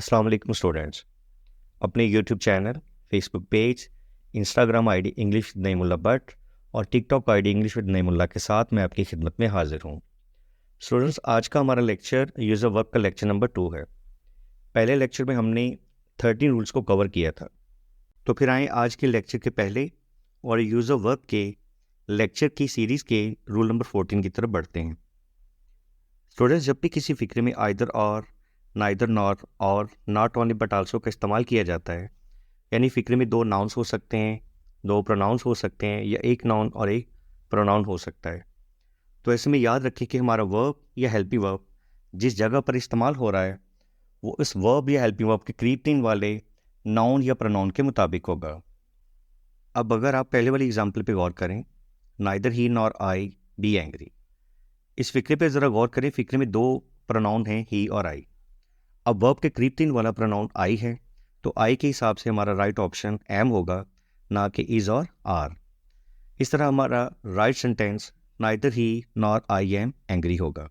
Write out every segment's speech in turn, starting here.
अस्सलाम वालेकुम स्टूडेंट्स। अपने YouTube channel, Facebook page, Instagram ID English with Naimullah Bhatt और TikTok ID English with Naimullah के साथ मैं आपकी खिदमत में हाजिर हूँ। स्टूडेंट्स, आज का हमारा लेक्चर यूज़र वर्ब का लेक्चर नंबर 2 है। पहले लेक्चर में हमने 13 रूल्स को कवर किया था। तो फिर आए आज के लेक्चर के पहले और यूज़र वर्ब के लेक्चर की सीरीज़ के रूल नंबर 14 की तरफ बढ़ते हैं। स्टूडेंट्स, जब भी किसी फिक्रे में आइदर और, नाइदर नॉर और नॉट ओनली बट आल्सो का इस्तेमाल किया जाता है, यानी फिक्रे में दो नाउन्स हो सकते हैं, दो प्रोनाउंस हो सकते हैं या एक नाउन और एक प्रोनाउन हो सकता है, तो ऐसे में याद रखें कि हमारा वर्ब या हेल्पिंग वर्ब जिस जगह पर इस्तेमाल हो रहा है वो इस वर्ब या हेल्पिंग वर्ब के करीब तीन वाले नाउन या प्रोनाउन के मुताबिक होगा। अब अगर आप पहले वाली एग्जाम्पल पे गौर करें, neither he nor I be angry, इस फिक्रे पे ज़रा गौर करें। फिक्रे में दो प्रोनाउन हैं, ही और आई। अब वर्ब के करीब तीन वाला प्रोनाउन आई है, तो आई के हिसाब से हमारा राइट ऑप्शन एम होगा, ना कि इज और आर। इस तरह हमारा right sentence neither he nor I am angry होगा।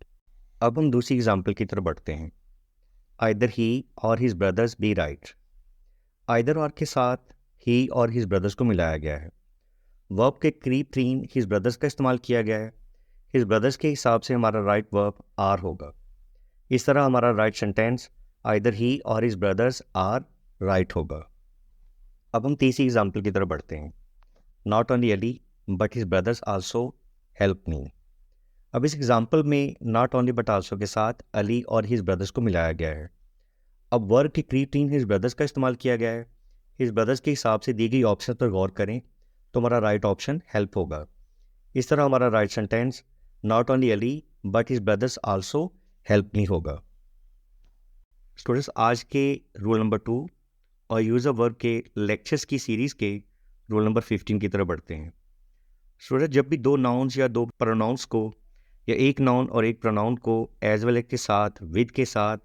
अब हम दूसरी एग्जाम्पल की तरफ बढ़ते हैं। Either he or his brothers be right. Either or के साथ ही और हिज ब्रदर्स को मिलाया गया है। वर्ब के करीब तीन हिज ब्रदर्स का इस्तेमाल किया गया है। हिज ब्रदर्स के हिसाब से हमारा राइट वर्ब आर होगा। इस तरह हमारा right sentence either he or his brothers are right होगा। अब हम तीसरी एग्जाम्पल की तरफ बढ़ते हैं। Not only Ali but his brothers also help me. अब इस एग्जाम्पल में नॉट ओनली बट आल्सो के साथ अली और हिज ब्रदर्स को मिलाया गया है। अब वर्ब के करीब तीन हिज ब्रदर्स का इस्तेमाल किया गया है। हिज ब्रदर्स के हिसाब से दी गई ऑप्शन पर गौर करें तो हमारा राइट ऑप्शन हेल्प होगा। इस तरह हमारा right sentence not only Ali but his brothers also help me होगा। स्टूडेंट्स, आज के रूल नंबर 2 और यूज़र वर्ब के लेक्चर्स की सीरीज़ के रूल नंबर 15 की तरफ बढ़ते हैं। स्टूडेंट, जब भी दो नाउन्स या दो प्रोनाउंस को या एक नाउन और एक प्रोनाउन को एज वेल के साथ, विद के साथ,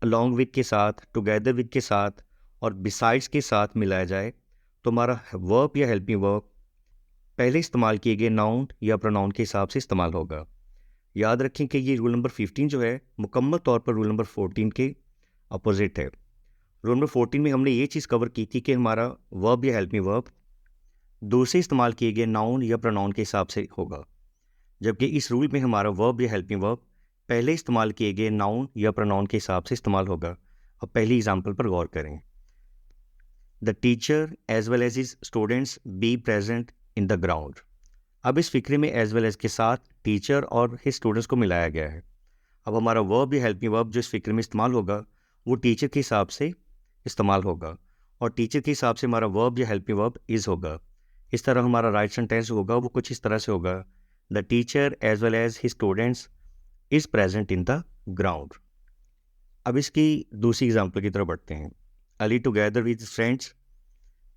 अलॉन्ग विद के साथ, टुगेदर विद के साथ और बिसाइड्स के साथ मिलाया जाए तो हमारा वर्ब या हेल्पिंग वर्ब पहले इस्तेमाल किए गए नाउन या प्रोनाउन के हिसाब से इस्तेमाल होगा। याद रखें कि ये रूल नंबर 15 जो है मुकम्मल तौर पर रूल नंबर 14 के अपोजिट है। रूल नंबर 14 में हमने ये चीज़ कवर की थी कि हमारा वर्ब या हेल्पिंग वर्ब दूसरे इस्तेमाल किए गए नाउन या प्रोनाउन के हिसाब से होगा, जबकि इस रूल में हमारा वर्ब या हेल्पिंग वर्ब पहले इस्तेमाल किए गए नाउन या प्रोनाउन के हिसाब से इस्तेमाल होगा। अब पहली एग्जाम्पल पर गौर करें। The teacher as well as his students be present in the ground. अब इस फिक्रे में एज वेल एज के साथ टीचर और हिज स्टूडेंट्स को मिलाया गया है। अब हमारा वर्ब या हेल्पिंग वर्ब जो इस फिक्रे में इस्तेमाल होगा वो टीचर के हिसाब से इस्तेमाल होगा और टीचर के हिसाब से हमारा वर्ब या हेल्पिंग वर्ब इज़ होगा। इस तरह हमारा राइट सेंटेंस होगा वो कुछ इस तरह से होगा, the teacher as well as his students is present in the ground. अब इसकी दूसरी एग्जाम्पल की तरफ बढ़ते हैं। Ali together with friends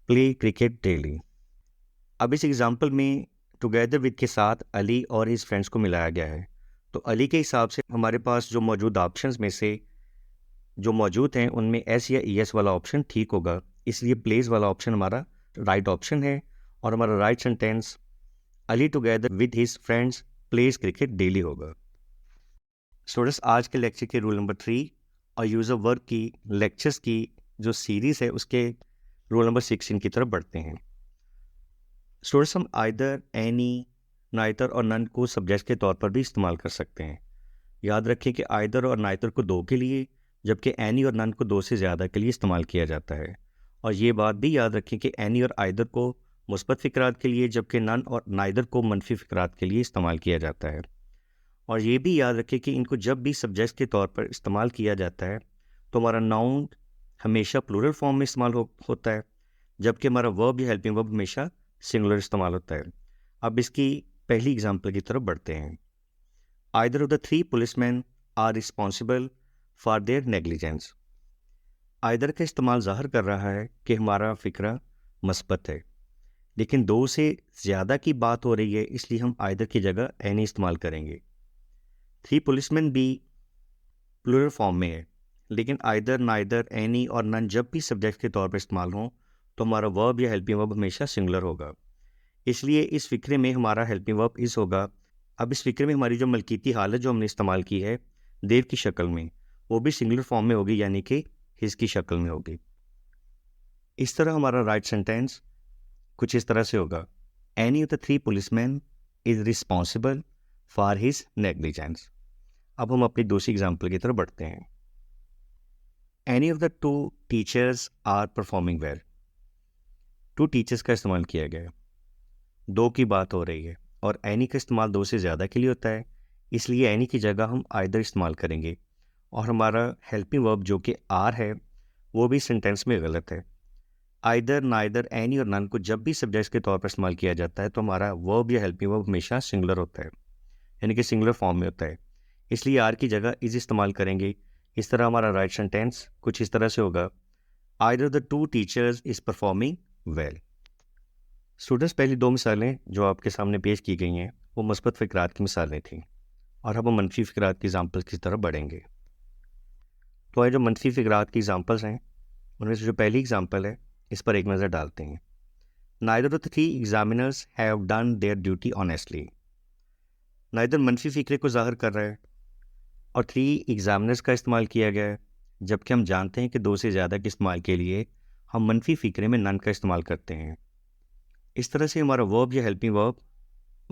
play cricket daily. अब इस एग्जाम्पल में टुगेदर विद के साथ अली और हिज फ्रेंड्स को मिलाया गया है, तो अली के हिसाब से हमारे पास जो मौजूद ऑप्शंस में से जो मौजूद हैं उनमें एस या ई एस वाला ऑप्शन ठीक होगा, इसलिए प्लेस वाला ऑप्शन हमारा राइट ऑप्शन है और हमारा right sentence Ali together with his friends pledge cricket daily होगा। स्टूडेंट्स, आज के लेक्चर के रूल नंबर 3 और यूज़र वर्ब की लेक्चर्स की जो सीरीज़ है उसके रूल नंबर 16 की तरफ बढ़ते हैं। स्टूडेंट्स, हम आइदर, एनी, नाइदर और नन को सब्जेक्ट के तौर पर भी इस्तेमाल कर सकते हैं। याद रखें कि आइदर और नाइदर को दो के लिए, जबकि एनी और नन को दो से ज़्यादा के लिए इस्तेमाल किया जाता है। और ये बात भी याद रखें कि एनी और आइदर को मुस्बत फ़िक्रात के लिए, जबकि नन और नाइदर को मनफी फ़िक्रात के लिए इस्तेमाल किया जाता है। और ये भी याद रखें कि इनको जब भी सब्जेक्ट के तौर पर इस्तेमाल किया जाता है तो हमारा नाउन हमेशा प्लूरल फॉर्म में इस्तेमाल होता है, जबकि हमारा वर्ब या हेल्पिंग वर्ब हमेशा सिंगुलर इस्तेमाल होता है। अब इसकी पहली एग्जाम्पल की तरफ बढ़ते हैं। Either of the 3 policeman are responsible for their negligence. Either का इस्तेमाल ज़ाहिर कर रहा है कि हमारा फ़िक्रा मस्बत है, लेकिन दो से ज़्यादा की बात हो रही है, इसलिए हम आइदर की जगह एनी इस्तेमाल करेंगे। 3 पुलिसमैन भी प्लूरल फॉर्म में है, लेकिन आइदर, नाइदर, एनी और नन जब भी सब्जेक्ट के तौर पर इस्तेमाल हों तो हमारा वर्ब या हेल्पिंग वर्ब हमेशा सिंगुलर होगा, इसलिए इस फ़िक्रे में हमारा हेल्पिंग वर्ब इज़ होगा। अब इस फ़िक्रे में हमारी जो मलकीती हालत जो हमने इस्तेमाल की है देर की शक्ल में, वो भी सिंगुलर फॉर्म में होगी, यानी कि हिज की शक्ल में होगी। इस तरह हमारा राइट सेंटेंस कुछ इस तरह से होगा, any of the 3 policeman is responsible for his negligence. अब हम अपनी दूसरी एग्जाम्पल की तरफ बढ़ते हैं। Any of the 2 teachers are performing well. 2 teachers का इस्तेमाल किया गया है, 2 की बात हो रही है और एनी का इस्तेमाल 2 से ज़्यादा के लिए होता है, इसलिए एनी की जगह हम आइदर इस्तेमाल करेंगे और हमारा हेल्पिंग वर्ब जो कि आर है वो भी सेंटेंस में गलत है। आइदर, नाइदर, एनी और नन को जब भी सब्जेक्ट के तौर पर इस्तेमाल किया जाता है तो हमारा वर्ब या हेल्पिंग वर्ब हमेशा सिंगुलर होता है, यानी कि सिंगुलर फॉर्म में होता है, इसलिए आर की जगह इज इस्तेमाल करेंगे। इस तरह हमारा राइट सेंटेंस कुछ इस तरह से होगा, either the 2 teachers is performing well. Students, पहली 2 मिसालें जो आपके सामने पेश की गई हैं वो मुस्बत फ़िक्रात की मिसालें थीं और अब हम मनफी फ़िक्रात की एग्जाम्पल्स की तरफ बढ़ेंगे। तो आए जो मनफी फ़िक्रात की एग्जाम्पल्स हैं उनमें से जो पहली एग्जाम्पल है इस पर एक नज़र डालते हैं। Neither of the 3 examiners have done there duty honestly. Neither मनफी फ़िक्रे को ज़ाहिर कर रहा है और 3 एग्जामिनर्स का इस्तेमाल किया गया है, जबकि हम जानते हैं कि 2 से ज़्यादा के इस्तेमाल के लिए हम मनफी फ़िक्रे में नन का इस्तेमाल करते हैं। इस तरह से हमारा वर्ब या हेल्पिंग वर्ब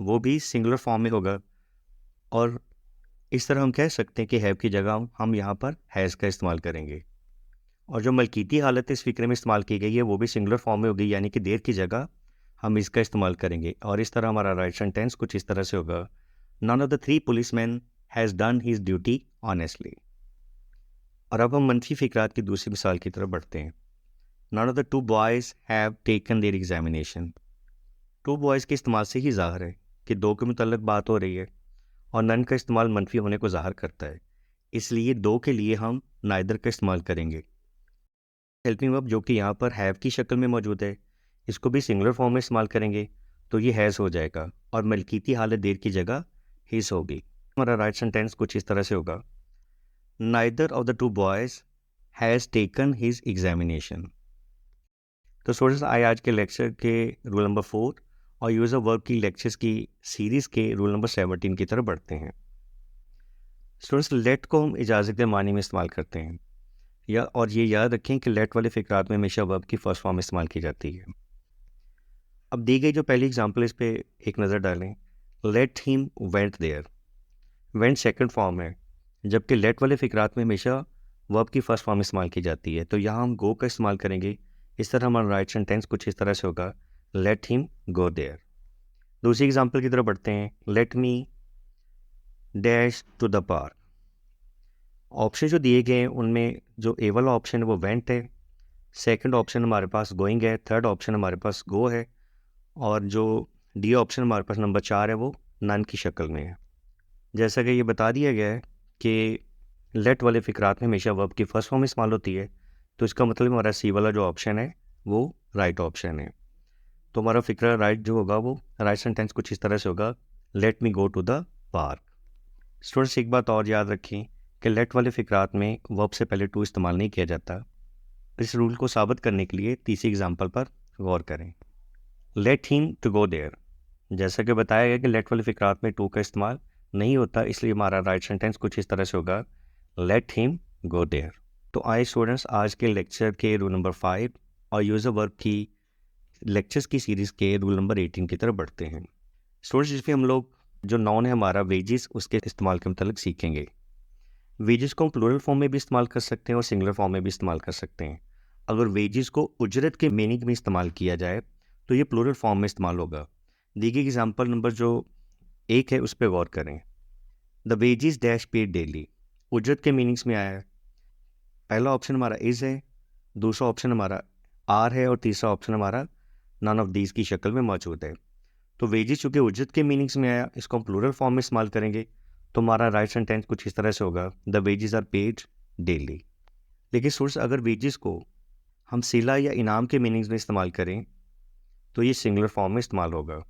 वो भी सिंगुलर फॉर्म में होगा और इस तरह हम कह सकते हैं कि हैव की जगह हम यहाँ पर हैज़ का इस्तेमाल करेंगे। और जो मलकीती हालत इस फ़िक्रे में इस्तेमाल की गई है वो भी सिंगुलर फॉर्म में होगी, यानी कि देर की जगह हम इसका इस्तेमाल करेंगे और इस तरह हमारा राइट सेंटेंस कुछ इस तरह से होगा, none of the 3 policeman has done his duty honestly. और अब हम मनफी फ़िक्रात की दूसरी मिसाल की तरफ बढ़ते हैं। None of the 2 boys have taken their examination. 2 boys के इस्तेमाल से ही ज़ाहिर है कि 2 के मुतल्लिक बात हो रही है और नन का इस्तेमाल मनफी होने को ज़ाहिर करता है, इसलिए 2 के लिए हम नाइदर का इस्तेमाल करेंगे। हेल्पिंग वर्ब जो कि यहाँ पर हैव की शक्ल में मौजूद है इसको भी सिंगुलर फॉर्म में इस्तेमाल करेंगे तो ये हैज़ हो जाएगा और मलकीती हालत देर की जगह हिज होगी। हमारा राइट सेंटेंस कुछ इस तरह से होगा, neither of the 2 boys has taken his examination. तो स्टूडेंट्स, आए आज के लेक्चर के रूल नंबर 4 और यूज़ ऑफ वर्ब की लेक्चर्स की सीरीज़ के रूल नंबर 17 की तरफ बढ़ते हैं। स्टूडेंट्स, लेट को हम इजाज़त के मानी में इस्तेमाल करते हैं और ये याद रखें कि लेट वाले फ़िक्रात में हमेशा वर्ब की फर्स्ट फॉर्म इस्तेमाल की जाती है। अब दी गई जो पहली एग्जांपल इस पे एक नज़र डालें, let him went there. Went second form है, जबकि लेट वाले फ़िक्रात में हमेशा वर्ब की फर्स्ट फॉर्म इस्तेमाल की जाती है, तो यहाँ हम गो का इस्तेमाल करेंगे। इस तरह हमारा राइट सेंटेंस कुछ इस तरह से होगा, लेट हिम गो देयर। दूसरी एग्जांपल की तरफ बढ़ते हैं, let me dash to the park. Option जो दिए गए हैं उनमें जो ए वाला ऑप्शन है वो वेंट है, सेकंड ऑप्शन हमारे पास गोइंग है, थर्ड ऑप्शन हमारे पास गो है और जो डी ऑप्शन हमारे पास नंबर 4 है वो नन की शक्ल में है। जैसा कि ये बता दिया गया है कि लेट वाले फ़िक्रात में हमेशा वर्ब की फर्स्ट फॉर्म इस्तेमाल होती है, तो इसका मतलब हमारा सी वाला जो ऑप्शन है वो राइट ऑप्शन है। तो हमारा फ़िक्रा राइट जो होगा वो राइट सेंटेंस कुछ इस तरह से होगा, let me go to the park. Students, एक बात और याद रखें कि लेट वाले फ़िक्रात में वर्ब से पहले टू इस्तेमाल नहीं किया जाता। इस रूल को साबित करने के लिए तीसरी एग्जांपल पर गौर करें, let him to go there. जैसा कि बताया गया कि लेट वाले फ़िक्रात में टू का इस्तेमाल नहीं होता, इसलिए हमारा राइट सेंटेंस कुछ इस तरह से होगा, लेट हिम गो देयर। तो आए स्टूडेंट्स, आज के लेक्चर के रूल नंबर 5 और यूज़र वर्ब की लेक्चर्स की सीरीज़ के रूल नंबर 18 की तरफ बढ़ते हैं। स्टूडेंट्स, जिसमें हम लोग जो नॉन है हमारा वेजेस उसके इस्तेमाल के मतलब सीखेंगे। वेजेस को हम प्लूरल फॉर्म में भी इस्तेमाल कर सकते हैं और सिंगुलर फॉर्म में भी इस्तेमाल कर सकते हैं। अगर वेजेस को उजरत के मीनिंग में इस्तेमाल किया जाए तो ये प्लूरल फॉर्म में इस्तेमाल होगा। दी गई एग्जाम्पल नंबर जो 1 है उस पर गौर करें, the wages dash paid daily. उजरत के मीनिंग्स में आया है, पहला ऑप्शन हमारा इज़ है, दूसरा ऑप्शन हमारा आर है और तीसरा ऑप्शन हमारा नन ऑफ दीज की शक्ल में मौजूद है। तो वेजेस चूँकि उजरत के मीनिंग्स में आया, इसको हम प्लूरल फॉर्म में इस्तेमाल करेंगे तो हमारा राइट सेंटेंस कुछ इस तरह से होगा, the wages are paid daily. लेकिन सोर्स अगर वेजेस को हम सिला या इनाम के मीनिंग्स में इस्तेमाल करें तो ये सिंगुलर फॉर्म में इस्तेमाल होगा।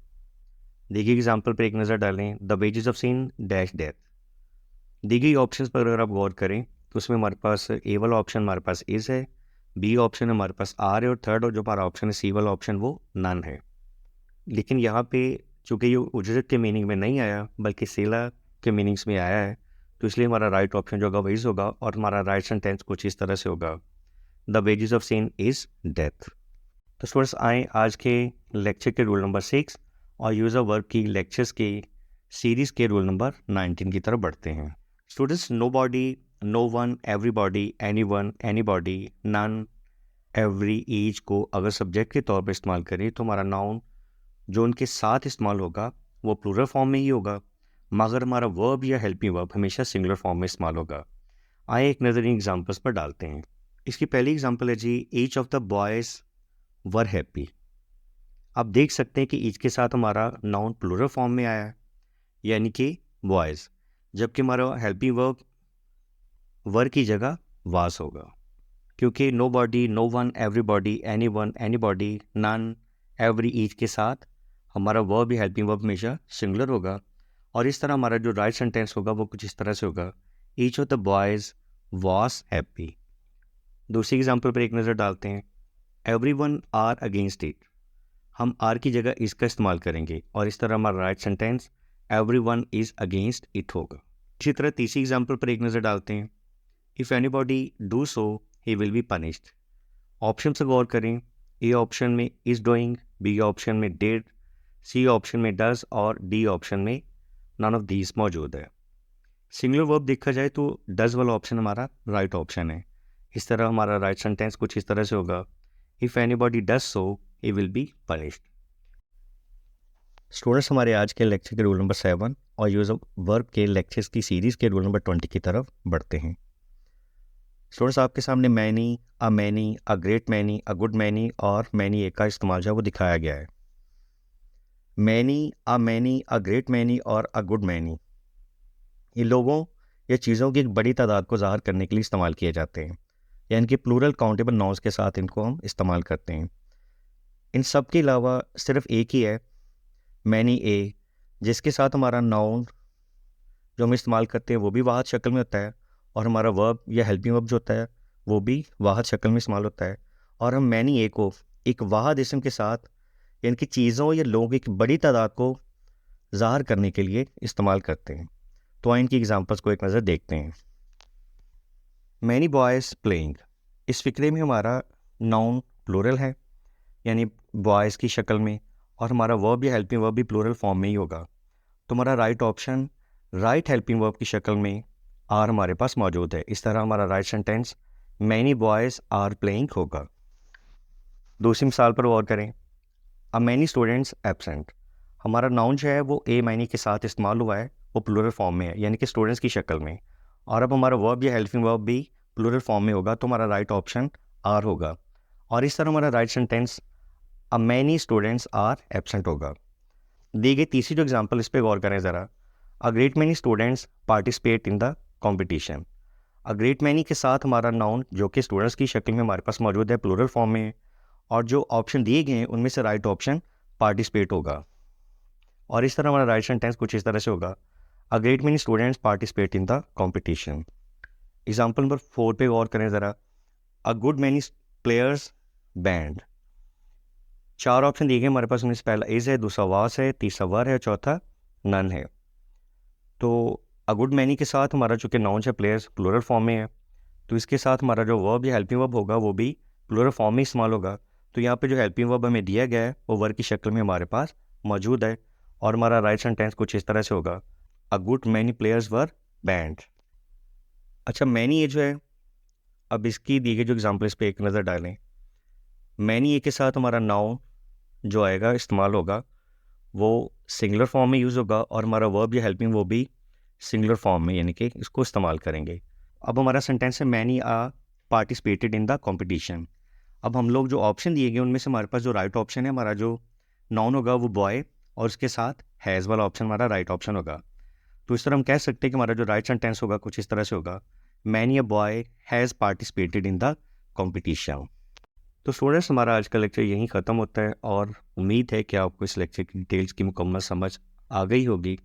देखिए एग्जाम्पल पर एक नज़र डालें, the wages of sin dash death. दी गई ऑप्शन पर अगर आप गौर करें तो उसमें हमारे पास ए वाला ऑप्शन हमारे पास इज़ है, बी ऑप्शन हमारे पास आर है और थर्ड और जो हमारा ऑप्शन है सी वाला ऑप्शन वो नन है। लेकिन यहाँ पे चूँकि ये उजरत के मीनिंग में नहीं आया बल्कि सिला के मीनिंग्स में आया है, तो इसलिए हमारा राइट ऑप्शन जो होगा वो इज़ होगा और हमारा राइट सेंटेंस कुछ इस तरह से होगा, the wages of sin is death. तो स्टूडेंट्स आए आज के लेक्चर के रूल नंबर 6 और यूज़ ऑफ वर्ब की लेक्चर्स के सीरीज़ के रूल नंबर 19 की तरफ बढ़ते हैं। Students nobody, no one, everybody, anyone, anybody, none, every, each को अगर सब्जेक्ट के तौर पर इस्तेमाल करें तो हमारा नाउन जो उनके साथ इस्तेमाल होगा वो प्लूरल फॉर्म में ही होगा, मगर हमारा वर्ब या हेल्पिंग वर्ब हमेशा सिंगुलर फॉर्म में इस्तेमाल होगा। आए एक नज़र इन एग्जांपल्स पर डालते हैं। इसकी पहली एग्जांपल है जी, each of the boys were happy. आप देख सकते हैं कि ईच के साथ हमारा नाउन प्लूरल फॉर्म में आया है, यानी कि बॉयज़, जबकि हमारा हेल्पिंग वर्ब वर की जगह वास होगा, क्योंकि nobody, no one, everybody, anyone, anybody, none, every, each के साथ हमारा वर्ब या हेल्पिंग वर्ब हमेशा सिंगुलर होगा। और इस तरह हमारा जो राइट सेंटेंस होगा वो कुछ इस तरह से होगा, each of the boys was happy. दूसरी एग्जांपल पर एक नज़र डालते हैं, एवरीवन आर अगेंस्ट इट। हम आर की जगह इसका इस्तेमाल करेंगे और इस तरह हमारा right sentence everyone is against it होगा। इसी तरह तीसरी एग्जांपल पर एक नज़र डालते हैं, if anybody do so he will be punished. Option से गौर करें, ए ऑप्शन में इज़ डूइंग, बी ऑप्शन में डिड, सी ऑप्शन में डज और डी ऑप्शन में नन ऑफ दीज मौजूद है। सिंगुलर वर्ब देखा जाए तो डज वाला ऑप्शन हमारा राइट ऑप्शन है। इस तरह हमारा राइट सेंटेंस कुछ इस तरह से होगा, if anybody does so he will be punished. Students हमारे आज के लेक्चर के रूल नंबर 7 और यूज ऑफ वर्ब के लेक्चर्स की सीरीज़ के रूल नंबर 20 की तरफ बढ़ते हैं। स्टूडेंट्स आपके सामने many, a great many, a good many और मैनी एक का इस्तेमाल जो है वो दिखाया गया है। मैनी, अ ग्रेट मैनी और अ गुड मैनी ये लोगों या चीज़ों की एक बड़ी तादाद को ज़ाहिर करने के लिए इस्तेमाल किए जाते हैं, यानी कि प्लूरल काउंटेबल नाउन्स के साथ इनको हम इस्तेमाल करते हैं। इन सब के अलावा सिर्फ एक ही है मैनी ए, जिसके साथ हमारा नाउन जो हम इस्तेमाल करते हैं वो भी वाहिद शक्ल में होता है और हमारा वर्ब या हेल्पिंग वर्ब जो होता है वो भी वाहिद शक्ल में इस्तेमाल होता है। और हम मैनी ए को एक वाहिद इस्म के साथ यानी कि चीज़ों या लोगों की एक बड़ी तादाद को ज़ाहिर करने के लिए इस्तेमाल करते हैं। तो आइए इनकी एग्जांपल्स को एक नज़र देखते हैं। मैनी बॉयज़ प्लेइंग, इस फिक्रे में हमारा नाउन प्लूरल है यानी बॉयज़ की शक्ल में और हमारा वर्ब या हेल्पिंग वर्ब भी प्लूरल फॉर्म में ही होगा। तो हमारा right option right helping verb की शक्ल में आर हमारे पास मौजूद है। इस तरह हमारा right sentence many boys are playing होगा। दूसरी मिसाल पर गौर करें, अ मैनी स्टूडेंट्स एब्सेंट। हमारा नाउन जो है वो ए मैनी के साथ इस्तेमाल हुआ है, वो प्लूरल फॉर्म में है यानी कि स्टूडेंट्स की शक्ल में। और अब हमारा वर्ब या हेल्पिंग वर्ब भी प्लूरल फॉर्म में होगा, तो हमारा राइट ऑप्शन आर होगा। और इस तरह हमारा right sentence a many students are absent होगा। दी गई तीसरी जो एग्जांपल इस पर गौर करें ज़रा, a great many students participate in the competition. A great many के साथ हमारा नाउन जो कि स्टूडेंट्स की शक्ल में हमारे पास मौजूद है प्लूरल फॉर्म में, और जो ऑप्शन दिए गए हैं उनमें से राइट ऑप्शन पार्टिसिपेट होगा। और इस तरह हमारा राइट सेंटेंस कुछ इस तरह से होगा, a great many students participate in the competition. Example number 4 पे गौर करें ज़रा, a good many players band. 4 option दिए गए हमारे पास, उनमें से पहला इज़ है, दूसरा वास है, तीसरा वर है, चौथा नन है। तो अ गुड मैनी के साथ हमारा चूँकि नाउन है प्लेयर्स प्लूरल फॉर्म में है, तो इसके साथ हमारा जो वर्ब या हेल्पिंग वर्ब होगा वो भी प्लूरल फॉर्म में इस्तेमाल होगा। तो यहाँ पे जो हेल्पिंग वर्ब हमें दिया गया है वो वर्ब की शक्ल में हमारे पास मौजूद है और हमारा राइट सेंटेंस कुछ इस तरह से होगा, a good many players were band. अच्छा मैनी ये जो है, अब इसकी दी गई जो एग्जांपल इस पर एक नज़र डालें। मैनी ए के साथ हमारा नाउन जो आएगा इस्तेमाल होगा वो सिंगुलर फॉर्म में यूज़ होगा और हमारा वर्ब या हेल्पिंग वो भी सिंगुलर फॉर्म में यानी कि इसको इस्तेमाल करेंगे। अब हमारा सेंटेंस है many a participated in the competition. अब हम लोग जो ऑप्शन दिए गए उनमें से हमारे पास जो राइट ऑप्शन है, हमारा जो नाउन होगा वो बॉय और उसके साथ हैज़ वाला ऑप्शन हमारा राइट ऑप्शन होगा। तो इस तरह हम कह सकते हैं कि हमारा जो राइट सेंटेंस होगा कुछ इस तरह से होगा, many a boy has participated in the competition. तो स्टूडेंट्स हमारा आज का लेक्चर यहीं ख़त्म होता है और उम्मीद है कि आपको इस लेक्चर की डिटेल्स की मुकम्मल समझ आ गई होगी।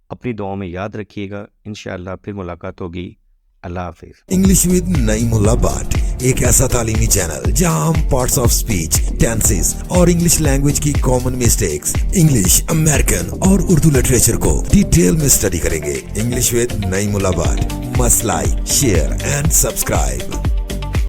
अपनी दुआओं में याद रखिएगा, इंशाअल्लाह फिर मुलाकात होगी। अल्लाह हाफिज़। इंग्लिश विद नईमुल्लाह बाट, एक ऐसा तालीमी चैनल जहां हम पार्ट्स ऑफ स्पीच, टेंसेस और इंग्लिश लैंग्वेज की कॉमन मिस्टेक्स, इंग्लिश, अमेरिकन और उर्दू लिटरेचर को डिटेल में स्टडी करेंगे। इंग्लिश विद नईमुल्लाह बाट, must like, share and subscribe.